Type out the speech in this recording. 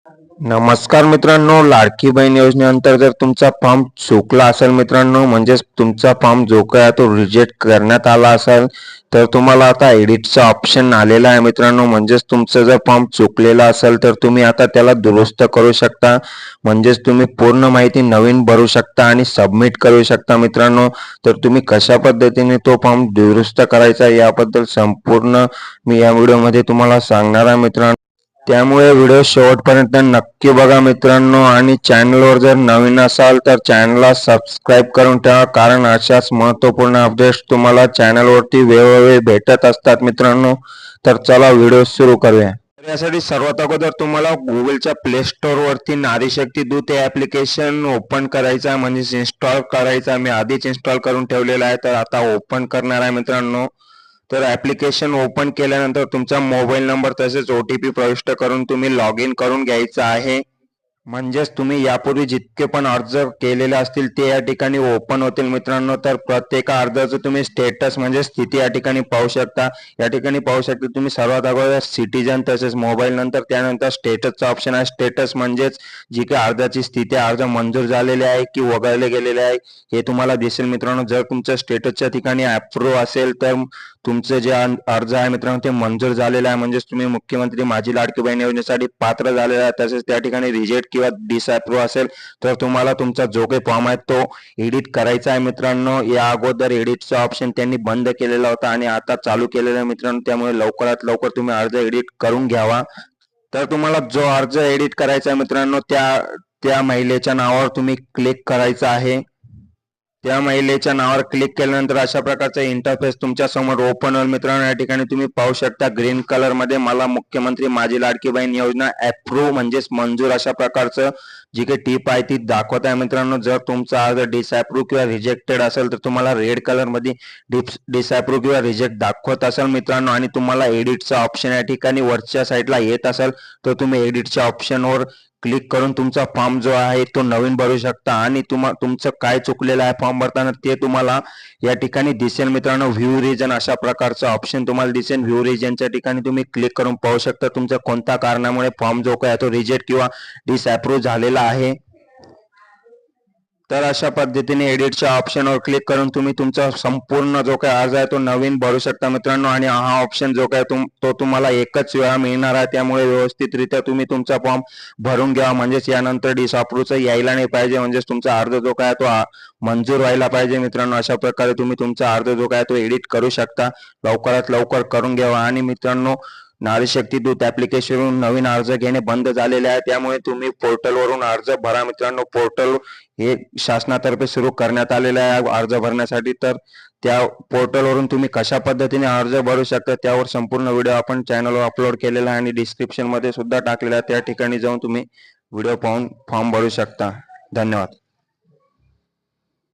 नमस्कार मित्रांनो, लाडकी बहीण योजनेअंतर्गत जर तुमचा फॉर्म चुकला असेल मित्रांनो, म्हणजेच तुमचा फॉर्म जो काय तो रिजेक्ट करण्यात आला असेल, तर तुम्हाला आता एडिटचा ऑप्शन आलेला आहे मित्रांनो. म्हणजेच तुमचं जर फॉर्म चुकलेला असेल तर तुम्ही आता त्याला दुरुस्त करू शकता. म्हणजेच तुम्ही पूर्ण माहिती नवीन भरू शकता आणि सबमिट करू शकता मित्रांनो. तर तुम्ही कशा पद्धतीने तो फॉर्म दुरुस्त करायचा याबद्दल संपूर्ण मी या व्हिडिओमध्ये तुम्हाला सांगणार आहे मित्रांनो. त्यामुळे व्हिडिओ शेवटपर्यंत नक्की बघा मित्रांनो, आणि चॅनलवर जर नवीन असाल तर चॅनलला सबस्क्राईब करून ठेवा, कारण अशाच महत्त्वपूर्ण अपडेट्स तुम्हाला चॅनलवरती वेळोवेळी भेटत असतात मित्रांनो. तर चला व्हिडिओ सुरू करूया. यासाठी सर्वात अगोदर तुम्हाला गुगलच्या प्ले स्टोअरवरती नारी शक्ती दूत हे ॲप्लिकेशन ओपन करायचं आहे, म्हणजेच इन्स्टॉल करायचं आहे. मी आधीच इन्स्टॉल करून ठेवलेलं आहे, तर आता ओपन करणार आहे मित्रांनो. तर ॲप्लिकेशन ओपन केल्यानंतर तुमचा मोबाईल नंबर तसेच OTP प्रविष्ट करून तुम्ही लॉग इन करून घ्यायचं आहे. म्हणजेच तुम्ही यापूर्वी जितके पण अर्ज केलेले असतील ते या ठिकाणी ओपन होतील मित्रांनो. तर प्रत्येक अर्जाचं तुम्ही स्टेटस म्हणजे स्थिती या ठिकाणी पाहू शकता. या ठिकाणी पाहू शकता तुम्ही सर्वात अगोदर सिटीजन तसेच मोबाईल नंतर त्यानंतर स्टेटसचा ऑप्शन आहे. स्टेटस म्हणजेच जी काही अर्जाची स्थिती अर्ज मंजूर झालेले आहे की वगळले गेलेले आहे हे तुम्हाला दिसेल मित्रांनो. जर तुमच्या स्टेटसच्या ठिकाणी अप्रूव्ह असेल तर तुमचं जे अर्ज आहे मित्रांनो ते मंजूर झालेलं आहे, म्हणजेच तुम्ही मुख्यमंत्री माझी लाडकी बहीण योजनेसाठी पात्र झालेला आहे. तसेच त्या ठिकाणी रिजेक्ट किंवा डिसअप्रूव्ह असेल तर तुम्हाला तुमचा जो काही फॉर्म आहे तो एडिट करायचा आहे मित्रांनो. या अगोदर एडिटचा ऑप्शन त्यांनी बंद केलेला होता आणि आता चालू केलेला आहे मित्रांनो. त्यामुळे लवकरात लवकर तुम्ही अर्ज एडिट करून घ्यावा. तर तुम्हाला जो अर्ज एडिट करायचा आहे मित्रांनो त्या त्या महिलेच्या नावावर तुम्ही क्लिक करायचं आहे. त्या महिलेच्या नावावर क्लिक केल्यानंतर अशा प्रकारचा इंटरफेस तुमच्या समोर ओपन होईल मित्रांनो. या ठिकाणी तुम्ही पाहू शकता ग्रीन कलर मध्ये मला मुख्यमंत्री माझी लाडकी बहीण योजना अप्रूव्ह म्हणजेच मंजूर अशा प्रकारचं जी काही टीप आहे ती दाखवत आहे मित्रांनो. जर तुमचा अर्ज डिसअप्रूव्ह किंवा रिजेक्टेड असेल तर तुम्हाला रेड कलर मध्ये डिसअप्रूव्ह किंवा रिजेक्ट दाखवत असेल मित्रांनो, आणि तुम्हाला एडिटचा ऑप्शन या ठिकाणी वरच्या साईडला येत असेल तर तुम्ही एडिटच्या ऑप्शनवर क्लिक करून तुमचा फॉर्म जो आहे तो नवीन भरू शकता. आणि तुमचं काय चुकलेलं आहे फॉर्म भरताना ते तुम्हाला या ठिकाणी दिसेल मित्रांनो. व्ह्यू रिजन अशा प्रकारचं ऑप्शन तुम्हाला दिसेल. व्ह्यू रिजनच्या ठिकाणी तुम्ही क्लिक करून पाहू शकता तुमच्या कोणत्या कारणामुळे फॉर्म जो काय तो रिजेक्ट किंवा डिसअप्रूव्ह झालेला आहे. तर अशा पद्धतीने एडिटच्या ऑप्शनवर क्लिक करून तुम्ही तुमचा संपूर्ण जो काही अर्ज आहे तो नवीन भरू शकता मित्रांनो. आणि हा ऑप्शन जो काय तो तुम्हाला एकच वेळा मिळणार आहे, त्यामुळे व्यवस्थितरित्या तुम्ही तुमचा फॉर्म भरून घ्या. म्हणजेच यानंतर डिसअप्रूव्हचं यायला नाही पाहिजे, म्हणजेच तुमचा अर्ज जो काय तो मंजूर व्हायला पाहिजे मित्रांनो. अशा प्रकारे तुम्ही तुमचा अर्ज जो काय तो एडिट करू शकता. लवकरात लवकर करून घ्यावा. आणि मित्रांनो, नारी शक्ती दूत ॲप्लिकेशनवरून नवीन अर्ज घेणे बंद झालेले आहे, त्यामुळे तुम्ही पोर्टलवरून अर्ज भरा मित्रांनो. पोर्टल हे शासनातर्फे सुरू करण्यात आलेलं आहे अर्ज भरण्यासाठी. तर त्या पोर्टलवरून तुम्ही कशा पद्धतीने अर्ज भरू शकता त्यावर संपूर्ण व्हिडिओ आपण चॅनलवर अपलोड केलेला आहे आणि डिस्क्रिप्शन मध्ये सुद्धा टाकलेला आहे. त्या ठिकाणी जाऊन तुम्ही व्हिडिओ पाहून फॉर्म भरू शकता. धन्यवाद.